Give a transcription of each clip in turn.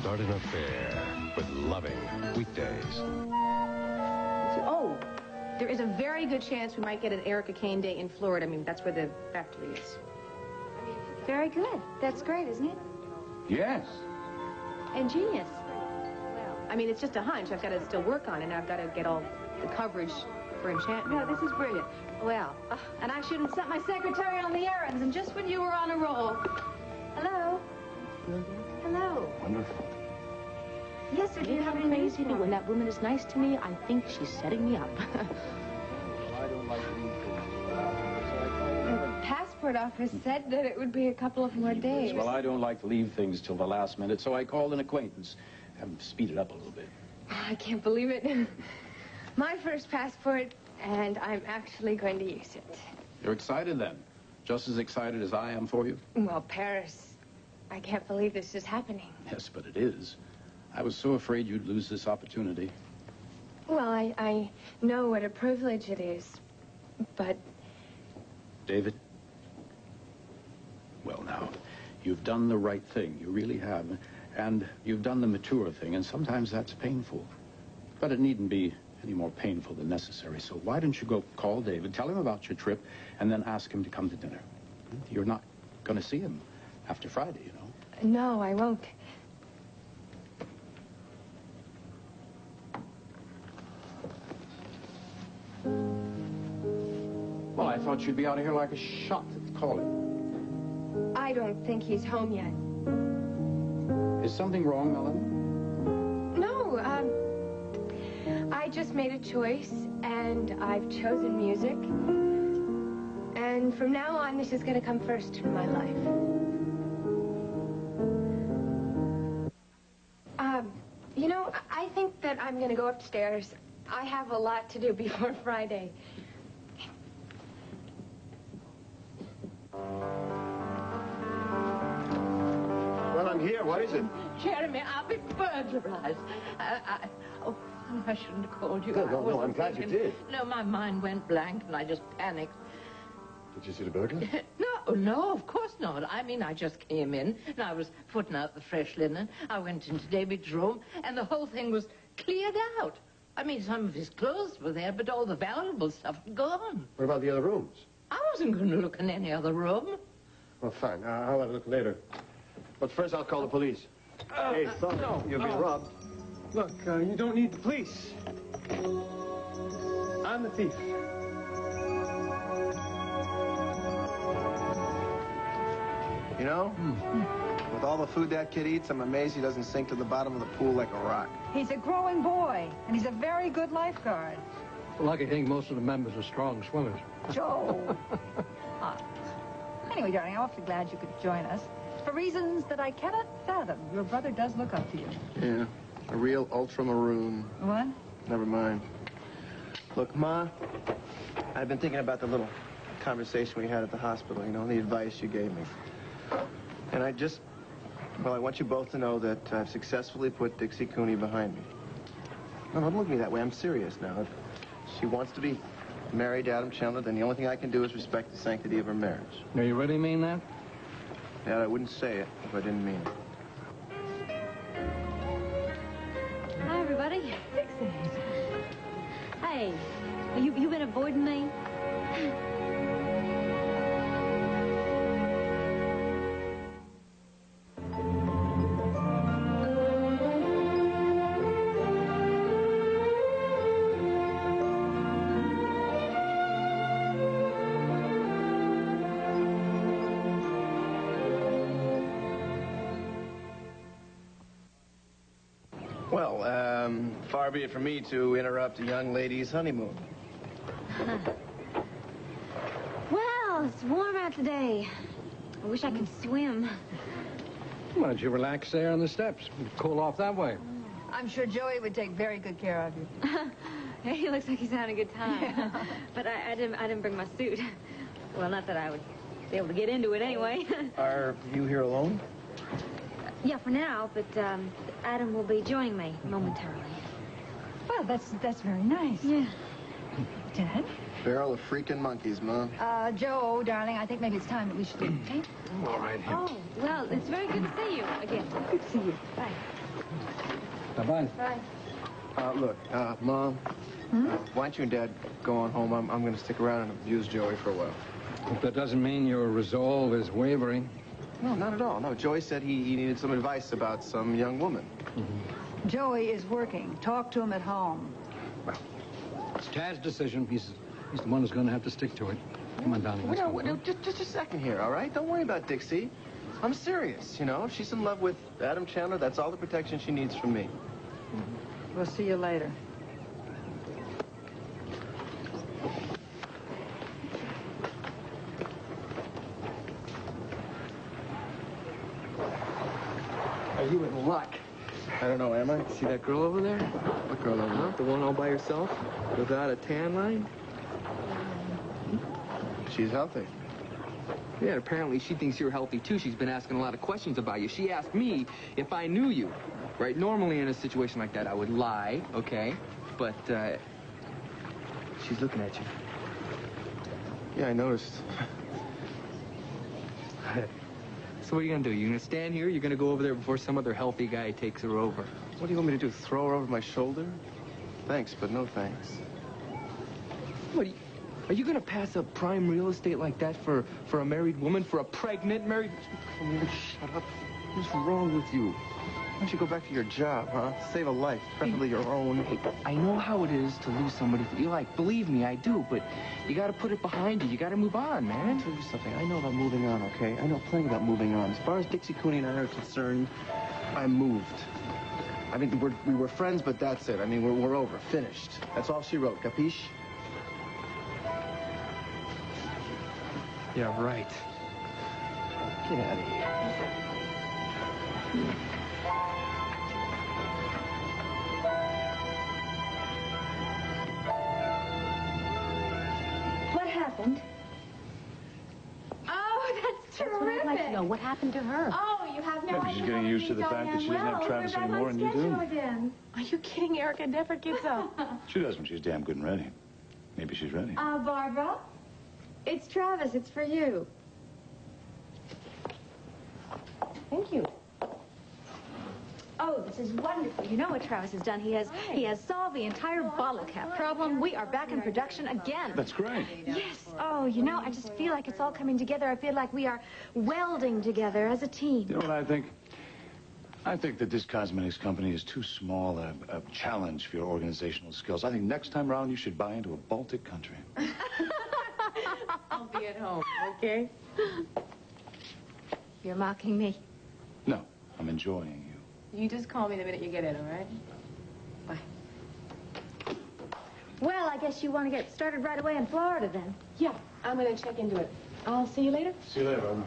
Start an affair with Loving. Weekdays. Oh, there is a very good chance we might get an Erica Kane day in Florida. I mean, that's where the factory is. Very good. That's great, isn't it? Yes. Ingenious. Well, I mean, it's just a hunch. I've got to still work on it, and I've got to get all the coverage for Enchantment. No, this is brilliant. Well, and I shouldn't set my secretary on the errands, and just when you were on a roll. Hello? Hello? Wonderful. Yes, sir, do you have any news crazy? for me? When that woman is nice to me, I think she's setting me up. I don't like The passport office said that it would be a couple of more days. Well, I don't like to leave things till the last minute, so I called an acquaintance. Have him speed it up a little bit. I can't believe it. My first passport, and I'm actually going to use it. You're excited then? Just as excited as I am for you? Well, Paris, I can't believe this is happening. Yes, but it is. I was so afraid you'd lose this opportunity. Well, I know what a privilege it is, but... David? Well, now, you've done the right thing. You really have. And you've done the mature thing, and sometimes that's painful. But it needn't be any more painful than necessary. So why don't you go call David, tell him about your trip, and then ask him to come to dinner? You're not going to see him after Friday, you know. No, I won't. Well, I thought you'd be out of here like a shot. Call him. I don't think he's home yet. Is something wrong, Melanie? No, I just made a choice, and I've chosen music. And from now on, this is going to come first in my life. You know, I think that I'm going to go upstairs. I have a lot to do before Friday. Well, I'm here. What is it? Jeremy, I'll be burglarized. Oh, I shouldn't have called you. No, I'm glad you did. No, my mind went blank and I just panicked. Did you see the burglar? No, of course not. I mean, I just came in and I was putting out the fresh linen. I went into David's room and the whole thing was cleared out. I mean, some of his clothes were there, but all the valuable stuff had gone. What about the other rooms? I wasn't going to look in any other room. Well, fine. I'll have a look later. But first, I'll call the police. Hey, son, no. you're being robbed. Look, you don't need the police. I'm the thief. You know, with all the food that kid eats, I'm amazed he doesn't sink to the bottom of the pool like a rock. He's a growing boy, and he's a very good lifeguard. Lucky thing most of the members are strong swimmers. Joe! Anyway, darling, I'm awfully glad you could join us. For reasons that I cannot fathom, your brother does look up to you. Yeah, a real ultramaroon. What? Never mind. Look, Ma, I've been thinking about the little conversation we had at the hospital, you know, and the advice you gave me. And I want you both to know that I've successfully put Dixie Cooney behind me. No, don't look at me that way. I'm serious now. If she wants to be married to Adam Chandler, then the only thing I can do is respect the sanctity of her marriage. Now, you really mean that? Dad, I wouldn't say it if I didn't mean it. Hi, everybody. Dixie. Hey, you been avoiding me? Well, far be it from me to interrupt a young lady's honeymoon. Well, it's warm out today. I wish I could swim. Why don't you relax there on the steps? Cool off that way. I'm sure Joey would take very good care of you. He looks like he's having a good time. But I didn't bring my suit. Well, not that I would be able to get into it anyway. Are you here alone? Yeah, for now, but Adam will be joining me momentarily. Well, that's very nice. Yeah. Dad? Barrel of freaking monkeys, Mom. Joe, darling, I think maybe it's time that we should leave, okay? All right, here. Oh, well, it's very good to see you again. Good to see you. Bye. Bye-bye. Bye. Look, Mom, why don't you and Dad go on home? I'm going to stick around and abuse Joey for a while. Hope that doesn't mean your resolve is wavering. No, not at all. No, Joey said he needed some advice about some young woman. Joey is working. Talk to him at home. Well, it's Tad's decision. He's the one who's going to have to stick to it. Come on, darling. Let's go. Just a second here, all right? Don't worry about Dixie. I'm serious, you know. If she's in love with Adam Chandler, that's all the protection she needs from me. We'll see you later. Are you in luck? I don't know, am I? See that girl over there? What girl over there? The one all by herself? Without a tan line? She's healthy. Yeah, apparently she thinks you're healthy, too. She's been asking a lot of questions about you. She asked me if I knew you. Right? Normally in a situation like that, I would lie, okay? But, she's looking at you. Yeah, I noticed. So what are you gonna do? You're gonna stand here? You're gonna go over there before some other healthy guy takes her over? What do you want me to do, throw her over my shoulder? Thanks, but no thanks. What, are you gonna pass up prime real estate like that for a married woman? For a pregnant married... Shut up. What's wrong with you? Why don't you go back to your job, huh? Save a life, preferably your own. Hey, I know how it is to lose somebody that you like. Believe me, I do. But you gotta put it behind you. You gotta move on, man. I'll tell you something. I know about moving on, okay? I know plenty about moving on. As far as Dixie Cooney and I are concerned, I moved. I mean, we were friends, but that's it. I mean, we're over. Finished. That's all she wrote. Capiche? Yeah, right. Get out of here. What happened? Oh, that's terrific. What I'd like to know. What happened to her? Oh, you have no Maybe idea. she's getting used to the fact that she doesn't have Travis anymore, and you do. Again. Are you kidding? Erica never gives up. She does when she's damn good and ready. Maybe she's ready. Barbara, it's Travis. It's for you. Thank you. Oh, this is wonderful. You know what Travis has done? He has solved the entire bottle cap problem. We are back in production again. That's great. Yes. Oh, you know, I just feel like it's all coming together. I feel like we are welding together as a team. You know what I think? I think that this cosmetics company is too small a challenge for your organizational skills. I think next time around you should buy into a Baltic country. I'll be at home, okay? You're mocking me. No, I'm enjoying you. You just call me the minute you get in, all right? Bye. Well, I guess you want to get started right away in Florida, then. Yeah, I'm going to check into it. I'll see you later. See you later, Robin.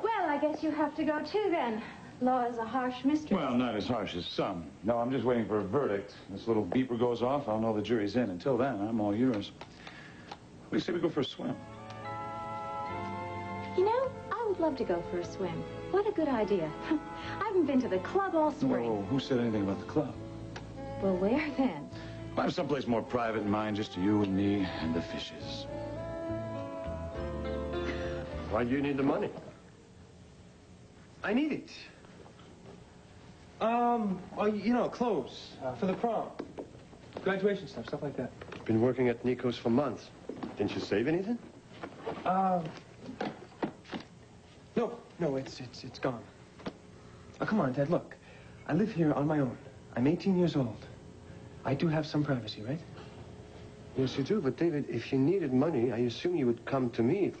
Well, I guess you have to go, too, then. Law is a harsh mistress. Well, not as harsh as some. No, I'm just waiting for a verdict. This little beeper goes off, I'll know the jury's in. Until then, I'm all yours. What do you say we go for a swim? You know, I would love to go for a swim. What a good idea. I haven't been to the club all spring. Whoa, who said anything about the club? Well, where then? I have someplace more private in mind, just you and me and the fishes. Why do you need the money? I need it. Well, you know, clothes for the prom. Graduation stuff like that. Been working at Nico's for months. Didn't you save anything? No, it's gone. Oh, come on, Dad, look. I live here on my own. I'm 18 years old. I do have some privacy, right? Yes, you do. But, David, if you needed money, I assume you would come to me.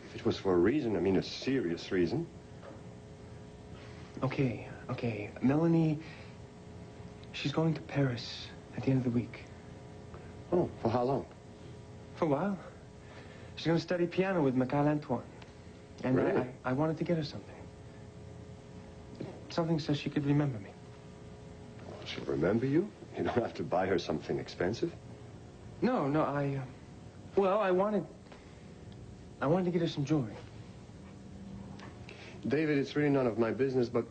If it was for a reason, I mean a serious reason. Okay. Melanie, she's going to Paris at the end of the week. Oh, for how long? For a while. She's going to study piano with Michael Antoine. And really? I wanted to get her something. Something so she could remember me. She'll remember you? You don't have to buy her something expensive? No, I wanted to get her some jewelry. David, it's really none of my business, but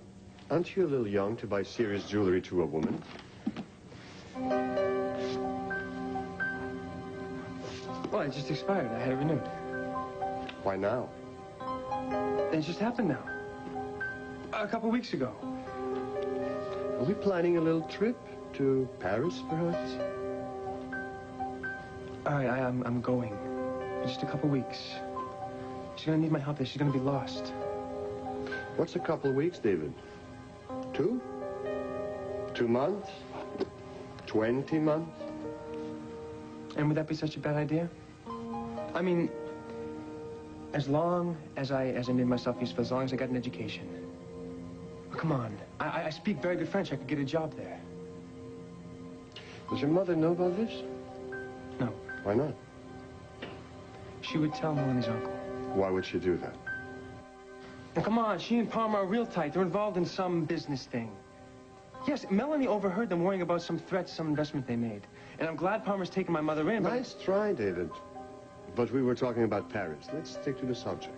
aren't you a little young to buy serious jewelry to a woman? Well, it just expired. I had it renewed. Why now? It just happened now. A couple weeks ago. Are we planning a little trip to Paris, perhaps? All right, I'm going. In just a couple weeks. She's gonna need my help there. She's gonna be lost. What's a couple of weeks, David? 2? 2 months? 20 months? And would that be such a bad idea? I mean, as long as I made myself useful, as long as I got an education. Oh, come on. I speak very good French. I could get a job there. Does your mother know about this? No. Why not? She would tell Melanie's uncle. Why would she do that? Now, come on, she and Palmer are real tight. They're involved in some business thing. Yes, Melanie overheard them worrying about some threats, some investment they made. And I'm glad Palmer's taken my mother in, but... Nice try, David. But we were talking about Paris. Let's stick to the subject.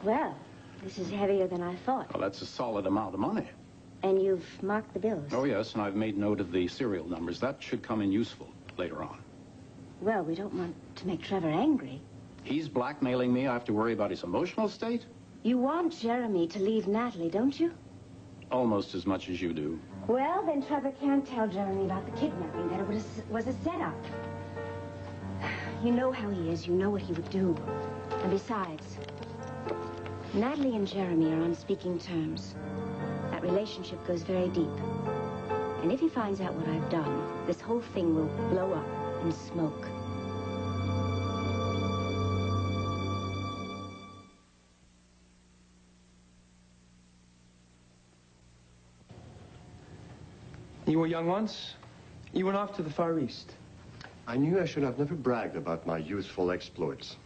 Well, this is heavier than I thought. Well, that's a solid amount of money. And you've marked the bills. Oh, yes, and I've made note of the serial numbers. That should come in useful later on. Well, we don't want to make Trevor angry. He's blackmailing me. I have to worry about his emotional state? You want Jeremy to leave Natalie, don't you? Almost as much as you do. Well, then Trevor can't tell Jeremy about the kidnapping, that it was a setup. You know how he is. You know what he would do. And besides, Natalie and Jeremy are on speaking terms. That relationship goes very deep. And if he finds out what I've done, this whole thing will blow up in smoke. You were young once. You went off to the Far East. I knew I should have never bragged about my youthful exploits.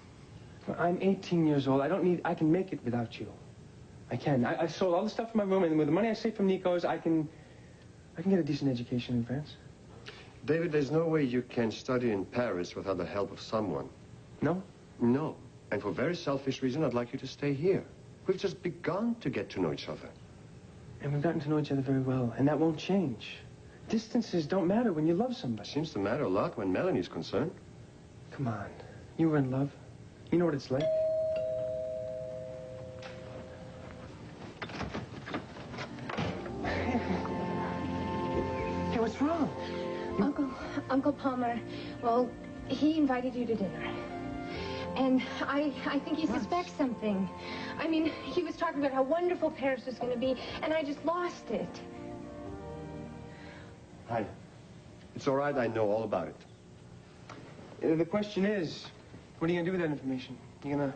Well, I'm 18 years old. I can make it without you. I can. I sold all the stuff in my room, and with the money I saved from Nico's, I can get a decent education in France. David, there's no way you can study in Paris without the help of someone. No? No. And for very selfish reason, I'd like you to stay here. We've just begun to get to know each other. And we've gotten to know each other very well, and that won't change. Distances don't matter when you love somebody. Seems to matter a lot when Melanie's concerned. Come on. You were in love. You know what it's like. Hey, what's wrong? Uncle Palmer, well, he invited you to dinner. And I think he suspects something. I mean, he was talking about how wonderful Paris was going to be, and I just lost it. Hi. It's all right. I know all about it. The question is, what are you going to do with that information? You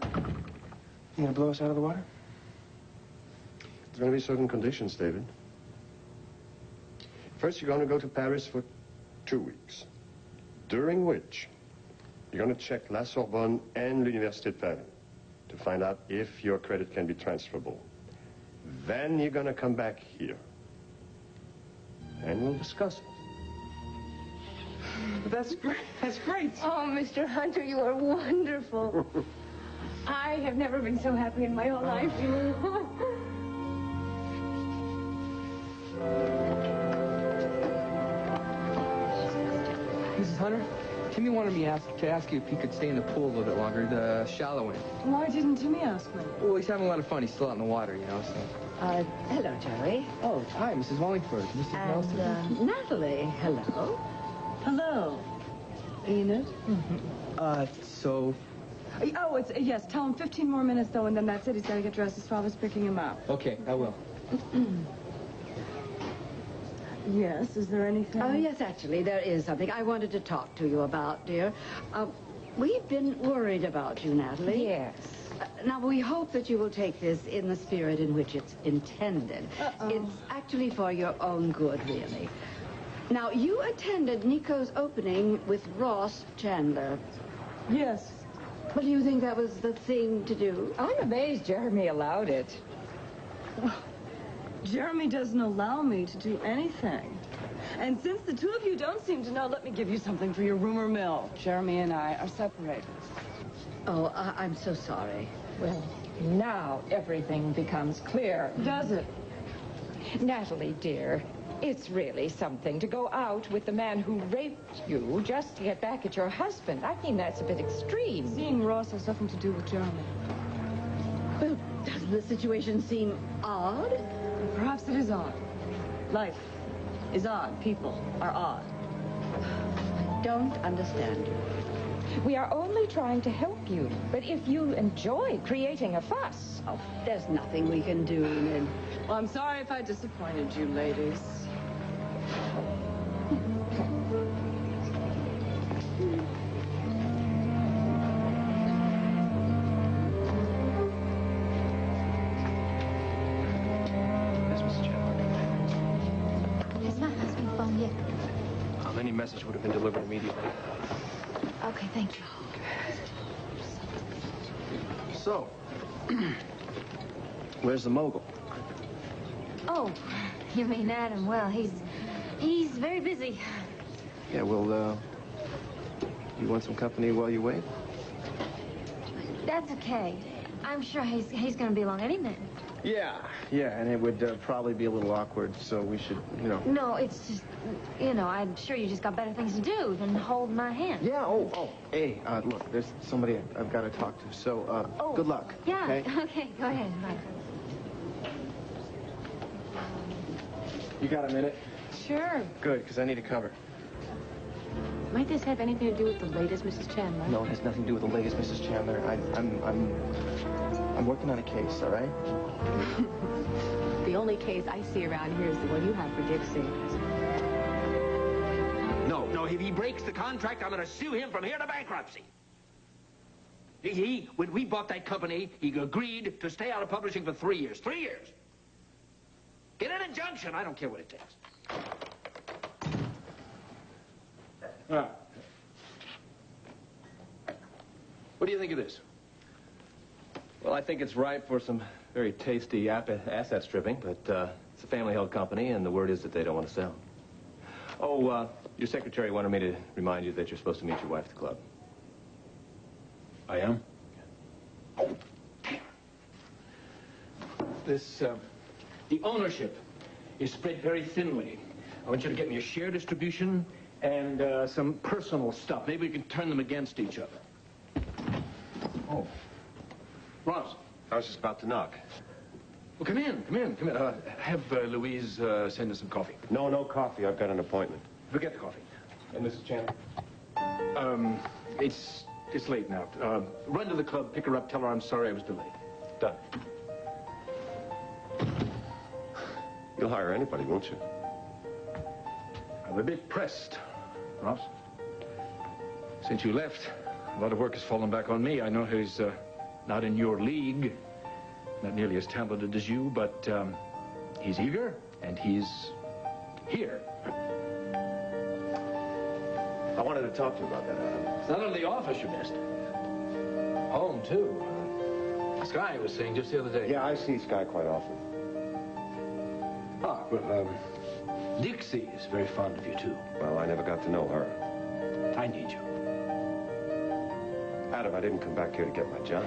gonna blow us out of the water? There's going to be certain conditions, David. First, you're going to go to Paris for 2 weeks, during which you're going to check La Sorbonne and l'Université de Paris to find out if your credit can be transferable. Then you're going to come back here, and we'll discuss it. That's great. That's great. Oh, Mr. Hunter, you are wonderful. I have never been so happy in my whole life. Mrs. Hunter, Timmy wanted me to ask you if he could stay in the pool a little bit longer, the shallow end. Why didn't Timmy ask me? Well, he's having a lot of fun. He's still out in the water, you know, so... Hello, Joey. Oh, hi, Mrs. Wallingford. Mrs. Nelson. And, Natalie, hello. Hello. Enid? So... Oh, yes, tell him 15 more minutes, though, and then that's it. He's got to get dressed. His father's picking him up. Okay, I will. Yes, is there anything? Oh, yes, actually, there is something I wanted to talk to you about, dear. We've been worried about you, Natalie. Yes. Now, we hope that you will take this in the spirit in which it's intended. It's actually for your own good, really. Now, you attended Nico's opening with Ross Chandler. Yes. Well, do you think that was the thing to do? I'm amazed Jeremy allowed it. Well, Jeremy doesn't allow me to do anything. And since the two of you don't seem to know, let me give you something for your rumor mill. Jeremy and I are separated. Oh, I'm so sorry. Well, now everything becomes clear. Does it? Natalie, dear, it's really something to go out with the man who raped you just to get back at your husband. I mean, that's a bit extreme. Seeing Ross has nothing to do with Jeremy. Well, doesn't the situation seem odd? Perhaps it is odd. Life is odd. People are odd. I don't understand you. We are only trying to help you. But if you enjoy creating a fuss... Oh, there's nothing we can do, Enid. Well, I'm sorry if I disappointed you, ladies. Has my husband phoned yet? Any message would have been delivered immediately. Okay, thank you. So, where's the mogul? Oh, you mean Adam? Well, he's very busy. Yeah, well, you want some company while you wait? That's okay. I'm sure he's going to be along any minute. Yeah, and it would probably be a little awkward, so we should, No, it's just, I'm sure you just got better things to do than hold my hand. Yeah, hey, look, there's somebody I've got to talk to, so, good luck. Yeah, okay? go ahead. Bye. You got a minute? Sure. Good, because I need a cover. Might this have anything to do with the latest Mrs. Chandler? No, it has nothing to do with the latest Mrs. Chandler. I'm working on a case, all right? The only case I see around here is the one you have for Dixie. No, if he breaks the contract, I'm going to sue him from here to bankruptcy. When we bought that company, he agreed to stay out of publishing for 3 years. 3 years! Get an injunction, I don't care what it takes. What do you think of this? Well, I think it's ripe for some very tasty asset stripping, but it's a family-held company, and the word is that they don't want to sell. Oh, your secretary wanted me to remind you that you're supposed to meet your wife at the club. I am? This, the ownership is spread very thinly. I want you to get me a share distribution and some personal stuff. Maybe we can turn them against each other. Oh. Ross. I was just about to knock. Well, come in. Have Louise send us some coffee. No coffee. I've got an appointment. Forget the coffee. And Mrs. Chandler? It's late now. Run to the club, pick her up, tell her I'm sorry I was delayed. Done. You'll hire anybody, won't you? I'm a bit pressed, Ross. Since you left, a lot of work has fallen back on me. I know he's not in your league, not nearly as talented as you, but he's eager, and he's here. I wanted to talk to you about that, Adam. It's not only the office you missed. Home, too. Sky was saying just the other day. Yeah, I see Sky quite often. Ah, well, Dixie is very fond of you, too. Well, I never got to know her. I need you. Adam, I didn't come back here to get my job.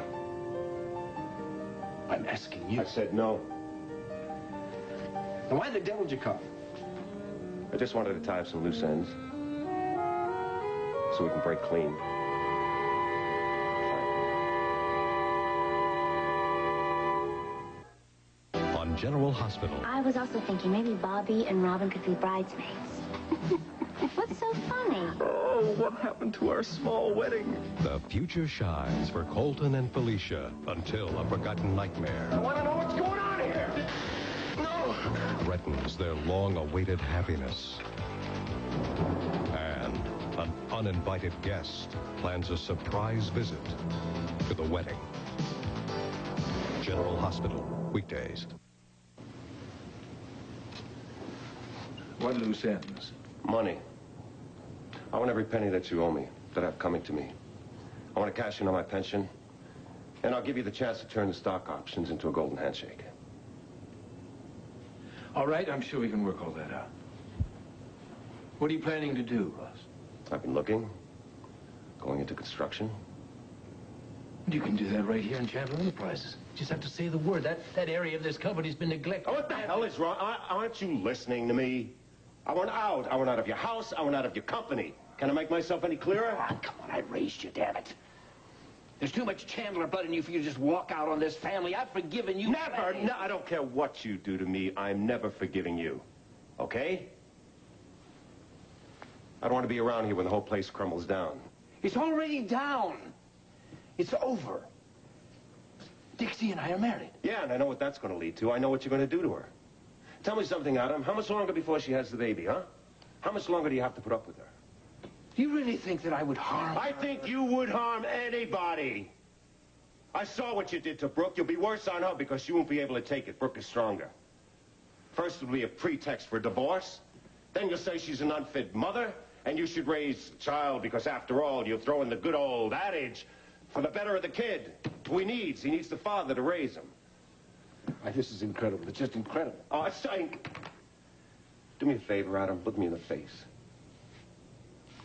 I'm asking you. I said no. Now, why the devil did you come? I just wanted to tie up some loose ends. So we can break clean. On General Hospital. I was also thinking maybe Bobby and Robin could be bridesmaids. What's so funny? Oh, what happened to our small wedding? The future shines for Colton and Felicia until a forgotten nightmare. I want to know what's going on here. No! Threatens their long-awaited happiness. And an uninvited guest plans a surprise visit to the wedding. General Hospital, weekdays. What loose ends? Money. I want every penny that you owe me, that have coming to me. I want to cash in on my pension, and I'll give you the chance to turn the stock options into a golden handshake. All right, I'm sure we can work all that out. What are you planning to do, Ross? I've been looking, going into construction. You can do that right here in Chandler Enterprises. Just have to say the word. That area of this company's been neglected. Oh, what the hell is wrong? Aren't you listening to me? I want out. I want out of your house. I want out of your company. Can I make myself any clearer? Oh, come on, I raised you, damn it. There's too much Chandler blood in you for you to just walk out on this family. I've forgiven you. Never! No, I don't care what you do to me. I'm never forgiving you. Okay? I don't want to be around here when the whole place crumbles down. It's already down. It's over. Dixie and I are married. Yeah, and I know what that's going to lead to. I know what you're going to do to her. Tell me something, Adam. How much longer before she has the baby, huh? How much longer do you have to put up with her? Do you really think that I would harm her? I think you would harm anybody. I saw what you did to Brooke. You'll be worse on her because you won't be able to take it. Brooke is stronger. First, it'll be a pretext for divorce. Then you'll say she's an unfit mother, and you should raise a child because, after all, you'll throw in the good old adage, for the better of the kid, who he needs the father to raise him. This is incredible. It's just incredible. Oh, it's saying... Do me a favor, Adam. Look me in the face.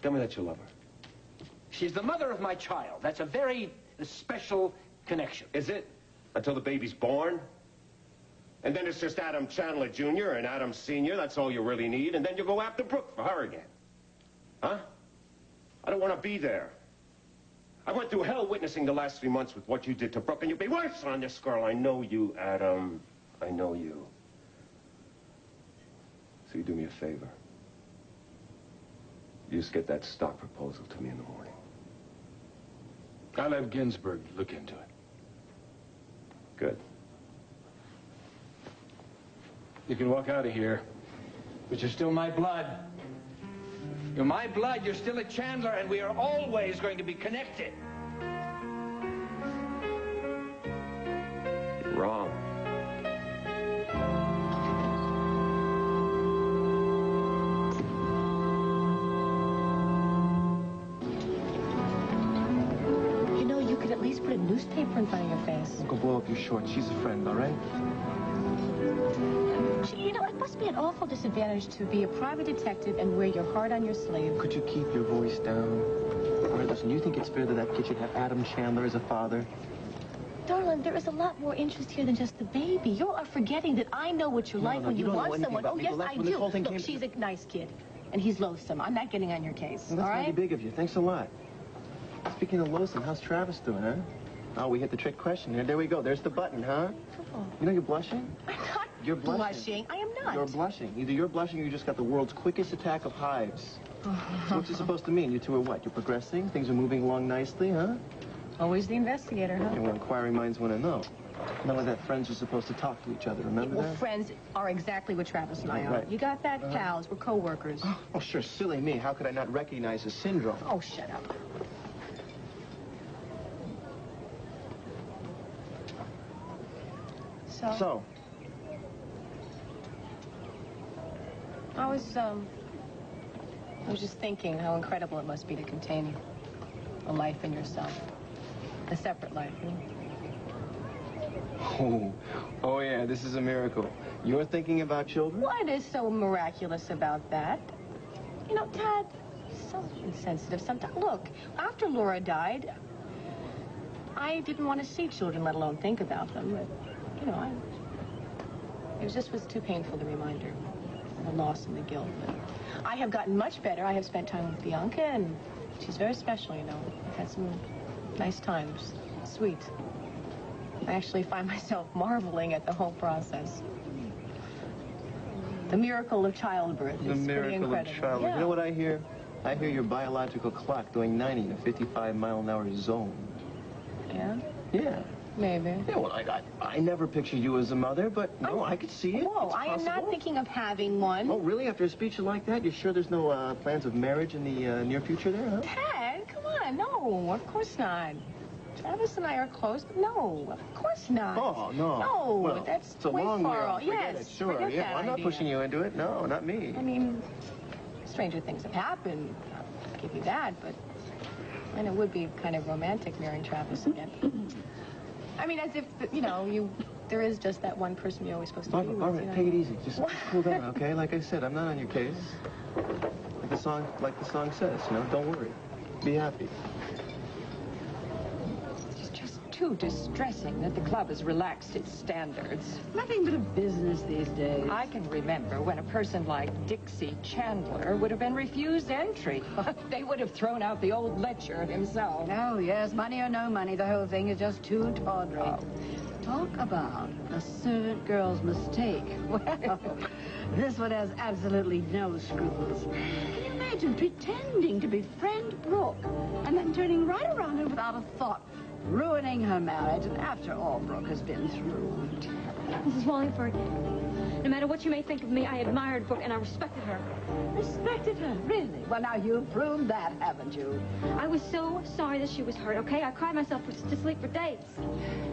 Tell me that you love her. She's the mother of my child. That's a very special connection. Is it? Until the baby's born? And then it's just Adam Chandler Jr. and Adam Sr. That's all you really need. And then you go after Brooke for her again. Huh? I don't want to be there. I went through hell witnessing the last 3 months with what you did to Brooke, and you'll be worse on this girl. I know you, Adam. I know you. So you do me a favor. You just get that stock proposal to me in the morning. I'll have Ginsburg look into it. Good. You can walk out of here, but you're still my blood. You're my blood, you're still a Chandler, and we are always going to be connected. You're wrong. You know, you could at least put a newspaper in front of your face. Go blow up your shorts. She's a friend, all right? You know, it must be an awful disadvantage to be a private detective and wear your heart on your sleeve. Could you keep your voice down? All right, listen, you think it's fair that that kid should have Adam Chandler as a father? Darling, there is a lot more interest here than just the baby. You are forgetting that I know what you're like when you want someone. Oh, yes, I do. Look, she's a nice kid, and he's loathsome. I'm not getting on your case, Well, that's all right? mighty big of you. Thanks a lot. Speaking of loathsome, how's Travis doing, huh? Oh, we hit the trick question here. There we go. There's the button, huh? Oh. You know you're blushing? I'm not You're blushing. I am not. You're blushing. Either you're blushing or you just got the world's quickest attack of hives. So what's it supposed to mean? You two are what? You're progressing? Things are moving along nicely, huh? Always the investigator, huh? And well, inquiring minds want to know. Not only that, friends are supposed to talk to each other, remember Well, that? friends are exactly what Travis and I are. Right. You got that? Pals. We're co-workers. Oh, sure, silly me. How could I not recognize a syndrome? Oh, shut up. So? I was just thinking how incredible it must be to contain a life in yourself. A separate life, you know? Oh, yeah, this is a miracle. You're thinking about children? What is so miraculous about that? You know, Dad, he's so insensitive sometimes. Look, after Laura died, I didn't want to see children, let alone think about them. But, you know, it just was too painful, the reminder. The loss and the guilt. But I have gotten much better. I have spent time with Bianca, and she's very special, you know. I've had some nice times. Sweet. I actually find myself marveling at the whole process. The miracle of childbirth is pretty incredible. The miracle of childbirth. Yeah. You know what I hear? I hear your biological clock doing 90 in a 55-mile-an-hour zone. Yeah? Yeah. Maybe. Yeah, well, I never pictured you as a mother, but no, I could see it. Whoa, It's I am not possible. thinking of having one. Oh, really? After a speech like that, you're sure there's no plans of marriage in the near future there, huh? Dad, come on. No, of course not. Travis and I are close, but no, of course not. Oh, no. No, Well, that's it's a way long way far off. off. Forget Yes, it. Sure, forget yeah. that I'm not idea. pushing you into it. No, not me. I mean, stranger things have happened. I'll give you that, but... And it would be kind of romantic marrying Travis again. I mean, as if, you know, there is just that one person you're always supposed to be with. All right, you know? take it easy. Just cool down, okay? Like I said, I'm not on your case. Like the song says, you know, don't worry. Be happy. It's just too too distressing that the club has relaxed its standards. Nothing but a business these days. I can remember when a person like Dixie Chandler would have been refused entry. They would have thrown out the old Letcher himself. Oh, yes, money or no money, the whole thing is just too tawdry. Oh. Talk about a servant girl's mistake. Well, this one has absolutely no scruples. Can you imagine pretending to befriend Brooke and then turning right around her without a thought, ruining her marriage, and after all Brooke has been through? Mrs. Wallingford, no matter what you may think of me, I admired Brooke and I respected her. Respected her? Really? Well, now you've proved that, haven't you? I was so sorry that she was hurt, okay? I cried myself to sleep for days.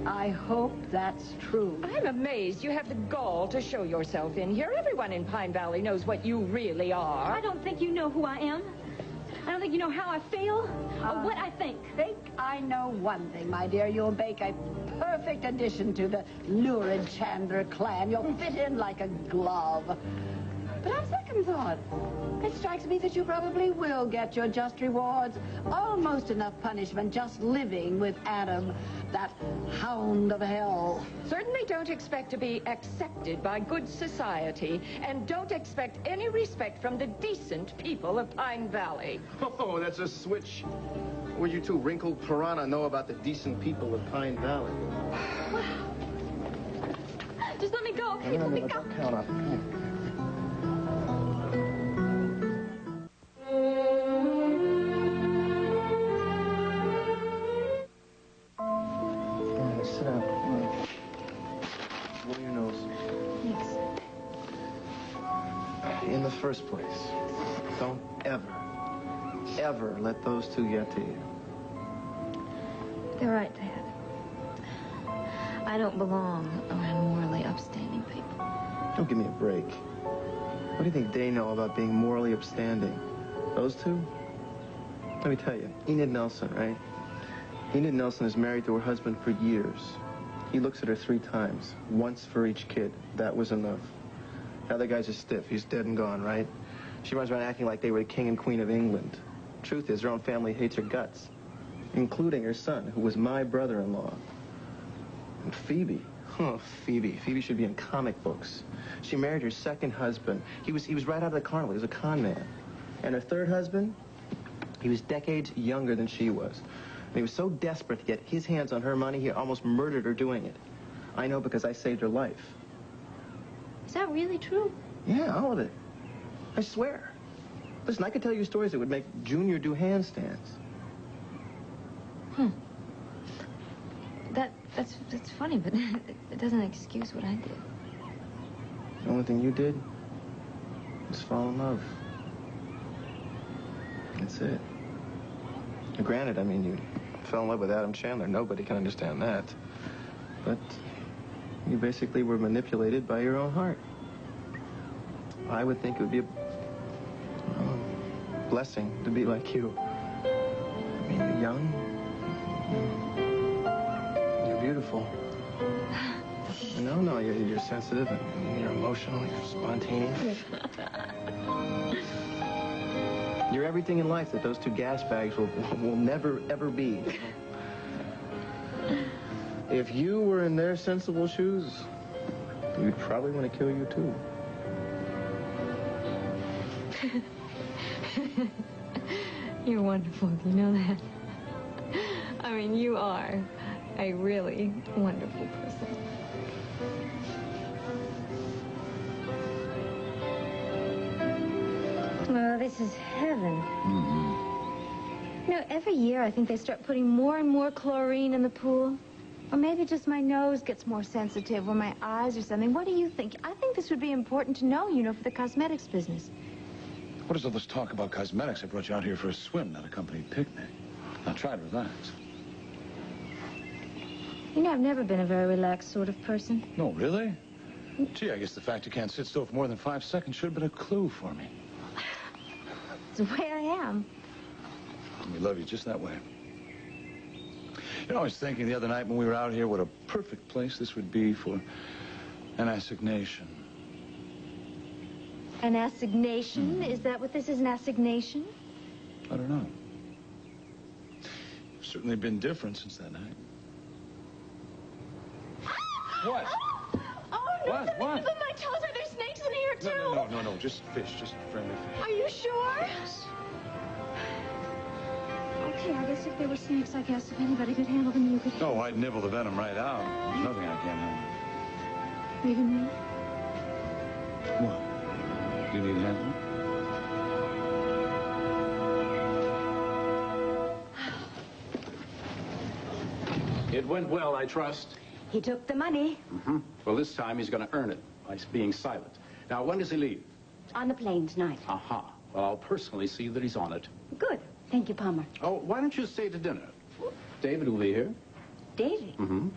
I hope that's true. I'm amazed you have the gall to show yourself in here. Everyone in Pine Valley knows what you really are. I don't think you know who I am. I don't think you know how I feel or what I think. I know one thing, my dear. You'll make a perfect addition to the lurid Chandler clan. You'll fit in like a glove. But on second thought, it strikes me that you probably will get your just rewards. Almost enough punishment just living with Adam, that hound of hell. Certainly don't expect to be accepted by good society, and don't expect any respect from the decent people of Pine Valley. Oh, that's a switch. What you two wrinkled piranha know about the decent people of Pine Valley? Just let me go, okay? Let me go. Don't count on it. Sit down. Blow your nose. Thanks. In the first place, don't ever let those two get to you. You're right, Dad. I don't belong around morally upstanding people. Don't give me a break. What do you think they know about being morally upstanding? Those two? Let me tell you, Enid Nelson, right? Enid Nelson is married to her husband for years. He looks at her 3 times, once for each kid. That was enough. The other guy's a stiff. He's dead and gone, right? She runs around acting like they were the king and queen of England. Truth is, her own family hates her guts, including her son, who was my brother-in-law. And Phoebe. Oh, Phoebe. Phoebe should be in comic books. She married her second husband. He was right out of the carnival. He was a con man. And her third husband, he was decades younger than she was. And he was so desperate to get his hands on her money, he almost murdered her doing it. I know because I saved her life. Is that really true? Yeah, all of it. I swear. Listen, I could tell you stories that would make Junior do handstands. That's funny, but it doesn't excuse what I did. The only thing you did was fall in love. That's it. Granted, I mean, you fell in love with Adam Chandler. Nobody can understand that. But you basically were manipulated by your own heart. I would think it would be a blessing to be like you. I mean, you're young. You're beautiful. No, you're sensitive and you're emotional. You're spontaneous. You're everything in life that those 2 gas bags will never, ever be. If you were in their sensible shoes, you'd probably want to kill you, too. You're wonderful, you know that? I mean, you are a really wonderful person. Oh, this is heaven. You know, every year I think they start putting more and more chlorine in the pool. Or maybe just my nose gets more sensitive, or my eyes or something. What do you think? I think this would be important to know, you know, for the cosmetics business. What is all this talk about cosmetics? I brought you out here for a swim, not a company picnic. Now try to relax. You know, I've never been a very relaxed sort of person. No, really? Gee, I guess the fact you can't sit still for more than 5 seconds should have been a clue for me. It's the way I am. We love you just that way. You know, I was thinking the other night when we were out here what a perfect place this would be for an assignation. An assignation? Is that what this is, an assignation? I don't know. It's certainly been different since that night. What? Oh, no, What? something What? on my toes. Are there snakes in here, too? No. Just fish. Just friendly fish. Are you sure? Yes. Okay, I guess if there were snakes, I guess if anybody could handle them, you could. No, I'd nibble the venom right out. There's nothing I can't handle. Even me? What? Do you need handling? It went well, I trust. He took the money. Mm-hmm. Well, this time he's going to earn it by being silent. Now, when does he leave? On the plane tonight. Aha. Well, I'll personally see that he's on it. Good. Thank you, Palmer. Oh, why don't you stay to dinner? David will be here. David? Mm-hmm.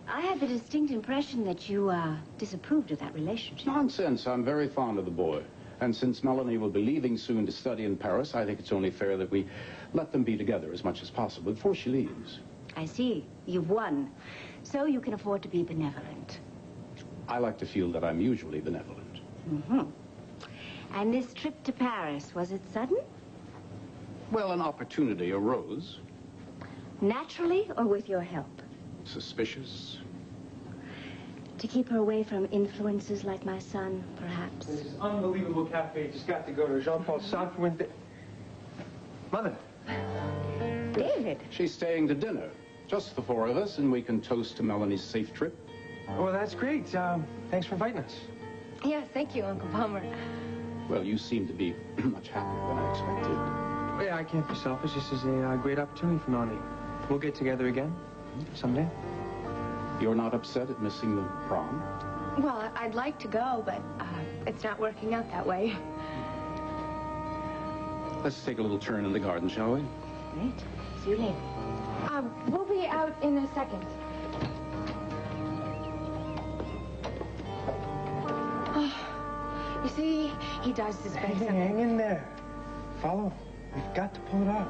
I had the distinct impression that you, disapproved of that relationship. Nonsense. I'm very fond of the boy. And since Melanie will be leaving soon to study in Paris, I think it's only fair that we let them be together as much as possible before she leaves. I see. You've won. So you can afford to be benevolent. I like to feel that I'm usually benevolent. Mm-hmm. And this trip to Paris, was it sudden? Well, an opportunity arose. Naturally or with your help? Suspicious. To keep her away from influences like my son, perhaps. This unbelievable cafe just got to go to Jean-Paul Sartre when... Mother. David. She's staying to dinner. Just the four of us, and we can toast to Melanie's safe trip. Well, that's great. Thanks for inviting us. Yeah, thank you, Uncle Palmer. Well, you seem to be much happier than I expected. Yeah, I can't be selfish. This is a great opportunity for Melanie. We'll get together again someday. You're not upset at missing the prom? Well, I'd like to go, but it's not working out that way. Let's take a little turn in the garden, shall we? Great. See you later. We'll be out in a second. You see, he does suspect something. Hang in there. Follow. We've got to pull it off.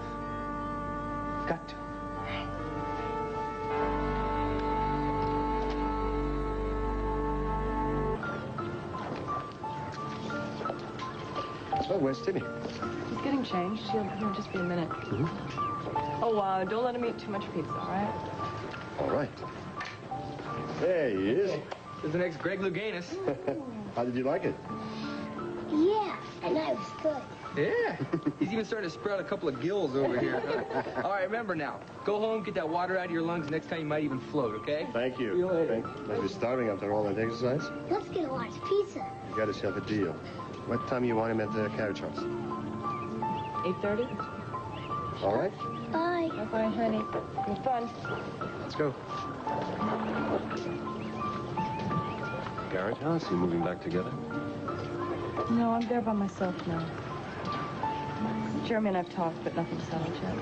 We've got to. So, where's Timmy? He's getting changed. He'll just be a minute. Mm-hmm. Oh, don't let him eat too much pizza, all right? All right. There he is. There's the next Greg Louganis. How did you like it? Yeah, and I was good. Yeah. He's even starting to sprout a couple of gills over here. All right, remember now. Go home, get that water out of your lungs. Next time you might even float, okay? Thank you. See you later. Must be starving after all that exercise. Let's get a large pizza. You got yourself a deal. What time you want him at the carriage house? 8:30? All right. Bye. Bye-bye, honey. Have fun. Let's go. Carriage house? You moving back together? No, I'm there by myself now. Jeremy and I've talked, but nothing's settled yet.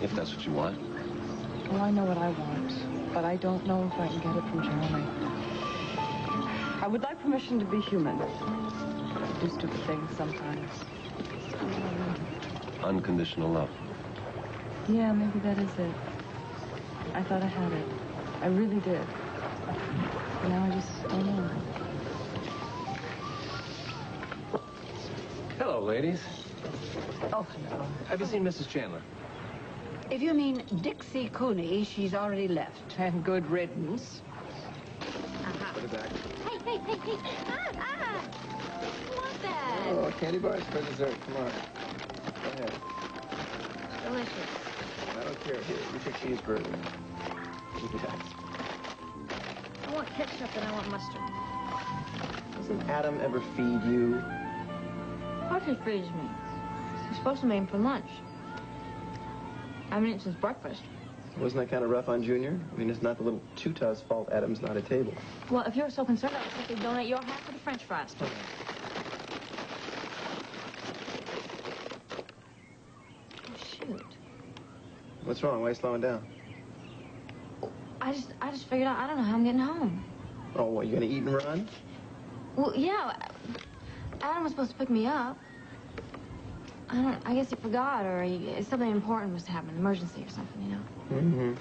If that's what you want. Well, I know what I want, but I don't know if I can get it from Jeremy. I would like permission to be human. Do stupid things sometimes. Unconditional love. Yeah, maybe that is it. I thought I had it. I really did. But now I just don't know. Hello, ladies. Oh, hello. Have you seen Mrs. Chandler? If you mean Dixie Cooney, she's already left. And good riddance. Put it back. Hey. What's that? Oh, candy bars for dessert. Come on. Go ahead. Delicious. I don't care. Here, eat your cheeseburger. Yes. I want ketchup and I want mustard. Doesn't Adam ever feed you? Of course he feeds me. He's supposed to make him for lunch. I haven't eaten since breakfast. Wasn't that kind of rough on Junior? I mean, it's not the little Tuta's fault Adam's not at table. Well, if you're so concerned, I'll simply donate your half for the French fries. Oh, shoot. What's wrong? Why are you slowing down? I just figured out I don't know how I'm getting home. Oh, what, you gonna eat and run? Well, yeah. Adam was supposed to pick me up. I guess he forgot, or something important must have happened, an emergency or something, you know? Mm-hmm.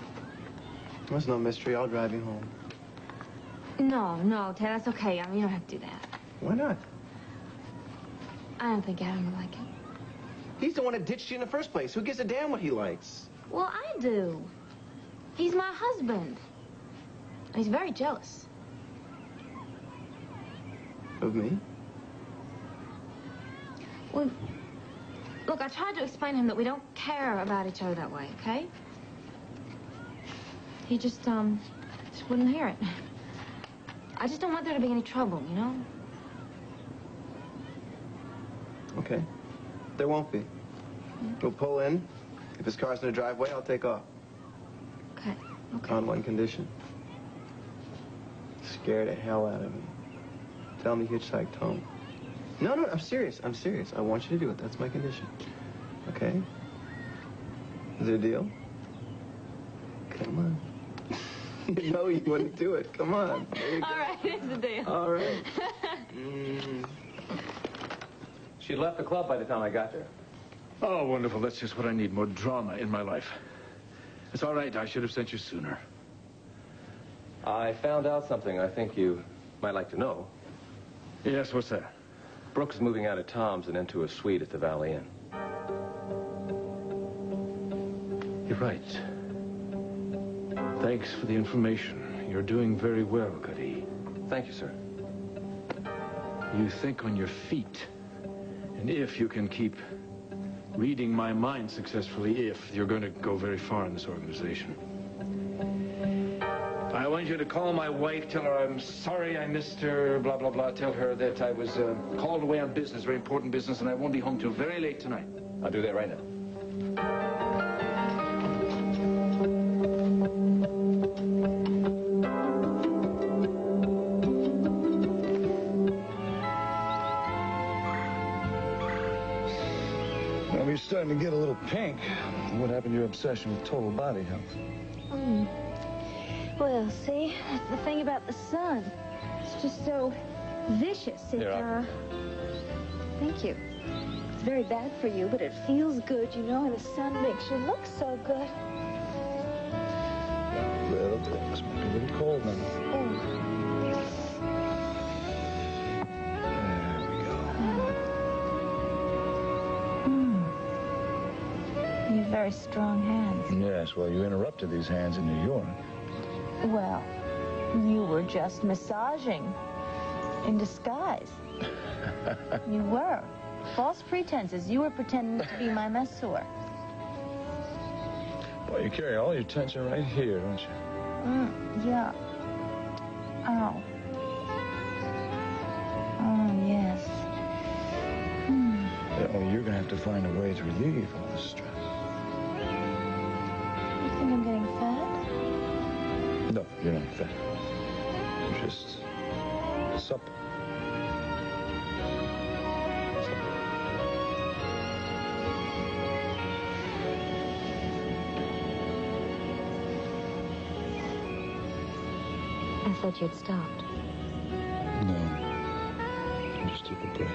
That's no mystery. I'll drive you home. No, Ted, that's okay. I mean, you don't have to do that. Why not? I don't think Adam would like it. He's the one that ditched you in the first place. Who gives a damn what he likes? Well, I do. He's my husband. And he's very jealous. Of me? Well, look, I tried to explain to him that we don't care about each other that way, okay? He just wouldn't hear it. I just don't want there to be any trouble, you know? Okay. There won't be. We'll pull in. If his car's in the driveway, I'll take off. Okay. Okay. On one condition. Scare the hell out of me. Tell me hitchhiked home. No, I'm serious. I'm serious. I want you to do it. That's my condition. Okay? Is it a deal? Come on. You know you wouldn't do it. Come on. There you go. All right, it's a deal. All right. She'd left the club by the time I got there. Oh, wonderful. That's just what I need, more drama in my life. It's all right. I should have sent you sooner. I found out something I think you might like to know. Yes, what's that? Brooke is moving out of Tom's and into a suite at the Valley Inn. You're right. Thanks for the information. You're doing very well, Cuddy. Thank you, sir. You think on your feet. And if you can keep reading my mind successfully, you're going to go very far in this organization. I want you to call my wife, tell her I'm sorry I missed her, blah, blah, blah. Tell her that I was called away on business, very important business, and I won't be home till very late tonight. I'll do that right now. Well, you're starting to get a little pink. What happened to your obsession with total body health? Well, see, that's the thing about the sun. It's just so vicious. Thank you. It's very bad for you, but it feels good, you know, and the sun makes you look so good. Well, it must be a little cold now. Oh. There we go. You have very strong hands. Yes, well, you interrupted these hands in New York. Well, you were just massaging in disguise. You were. False pretenses. You were pretending to be my masseur. Boy, you carry all your tension right here, don't you? Yeah. Ow. Oh, yes. Yeah, well, you're going to have to find a way to relieve all this stress. You think I'm getting fat? No, you're not fat. You're just supple. I thought you'd stopped. No. I just took a break.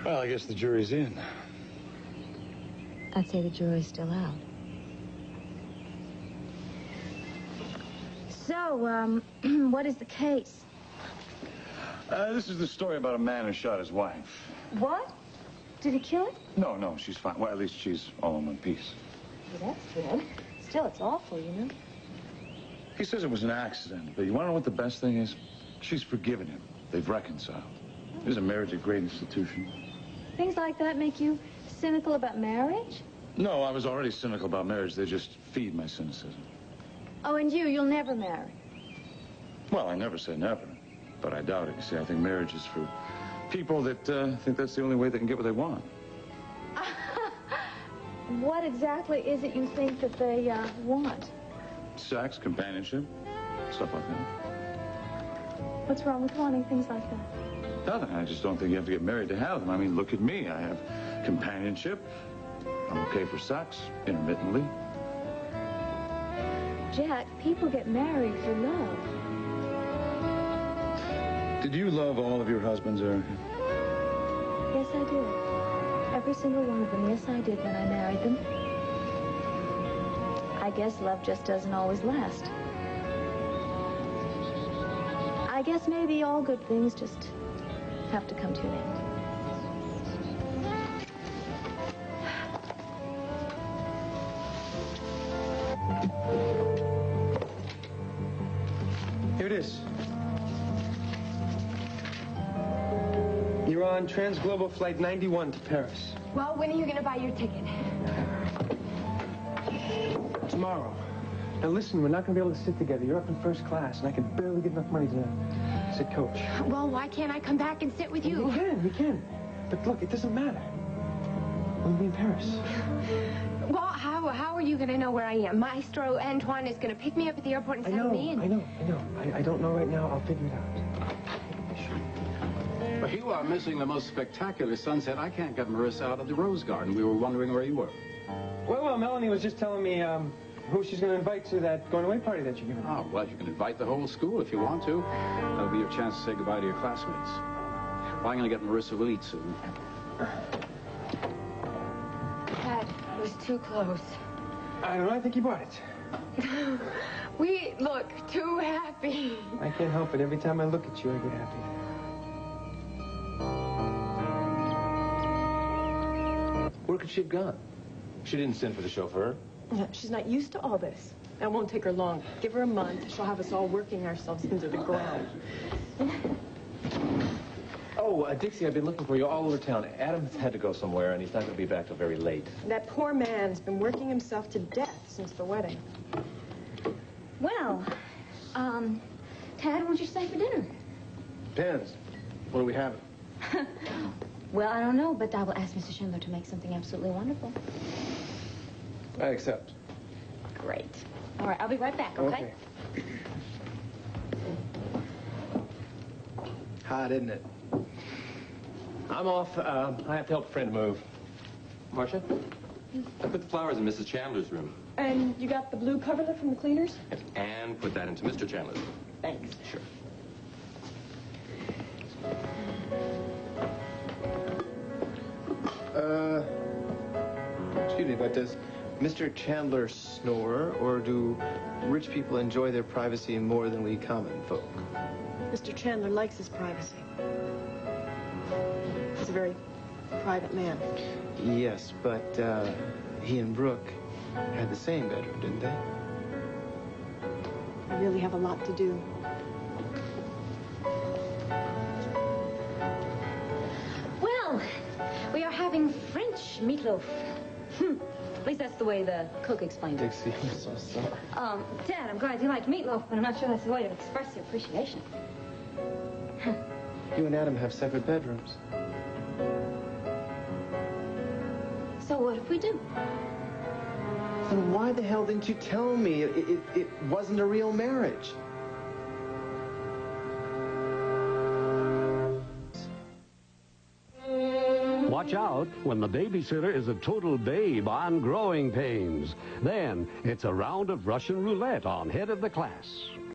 Well, I guess the jury's in. I'd say the jury's still out. So, what is the case? This is the story about a man who shot his wife. What? Did he kill her? No, she's fine. Well, at least she's all in one piece. Well, that's good. Still, it's awful, you know. He says it was an accident, but you want to know what the best thing is? She's forgiven him. They've reconciled. Isn't marriage a great institution? Things like that make you cynical about marriage? No, I was already cynical about marriage. They just feed my cynicism. Oh, and you'll never marry. Well, I never say never, but I doubt it. You see, I think marriage is for people that think that's the only way they can get what they want. What exactly is it you think that they want? Sex, companionship, stuff like that. What's wrong with wanting things like that? Nothing. I just don't think you have to get married to have them. I mean, look at me. I have companionship. I'm okay for sex, intermittently. Jack, people get married for love. Did you love all of your husbands, Erica? Yes, I did. Every single one of them. Yes, I did when I married them. I guess love just doesn't always last. I guess maybe all good things just have to come to an end. Here it is. You're on Transglobal Flight 91 to Paris. Well, when are you going to buy your ticket? Tomorrow. Now listen, we're not going to be able to sit together. You're up in first class, and I can barely get enough money to sit coach. Well, why can't I come back and sit with you? You can. But look, it doesn't matter. I'm going to be in Paris. Well, how are you going to know where I am? Maestro Antoine is going to pick me up at the airport and settle me in. I know. I don't know right now. I'll figure it out. Well, you are missing the most spectacular sunset. I can't get Marissa out of the Rose Garden. We were wondering where you were. Well, Melanie was just telling me who she's going to invite to that going-away party that you're giving. Oh, well, you can invite the whole school if you want to. That'll be your chance to say goodbye to your classmates. Well, I'm going to get Marissa. We'll eat soon. Dad, it was too close. I don't know. I think you bought it. We look too happy. I can't help it. Every time I look at you, I get happy. Where could she have gone? She didn't send for the chauffeur. She's not used to all this. That won't take her long. Give her a month. She'll have us all working ourselves into the ground. Oh, Dixie, I've been looking for you all over town. Adam's had to go somewhere, and he's not going to be back till very late. That poor man's been working himself to death since the wedding. Well, Tad, won't you stay for dinner? Depends. What are we having? Well, I don't know, but I will ask Mr. Schindler to make something absolutely wonderful. I accept. Great. All right, I'll be right back, okay? Hot, isn't it? I'm off. I have to help a friend move. Marcia? I put the flowers in Mrs. Chandler's room. And you got the blue coverlet from the cleaners? And put that into Mr. Chandler's room. Thanks. Sure. Excuse me, but does Mr. Chandler snore, or do rich people enjoy their privacy more than we common folk? Mr. Chandler likes his privacy. He's a very private man. Yes, but he and Brooke had the same bedroom, didn't they? I really have a lot to do. Well, we are having French meatloaf. At least that's the way the cook explained it. Dixie, I'm so sorry. Dad, I'm glad you like meatloaf, but I'm not sure that's the way to express your appreciation. You and Adam have separate bedrooms. So what if we do? Then why the hell didn't you tell me it wasn't a real marriage? Watch out when the babysitter is a total babe on growing pains. Then it's a round of Russian roulette on Head of the Class.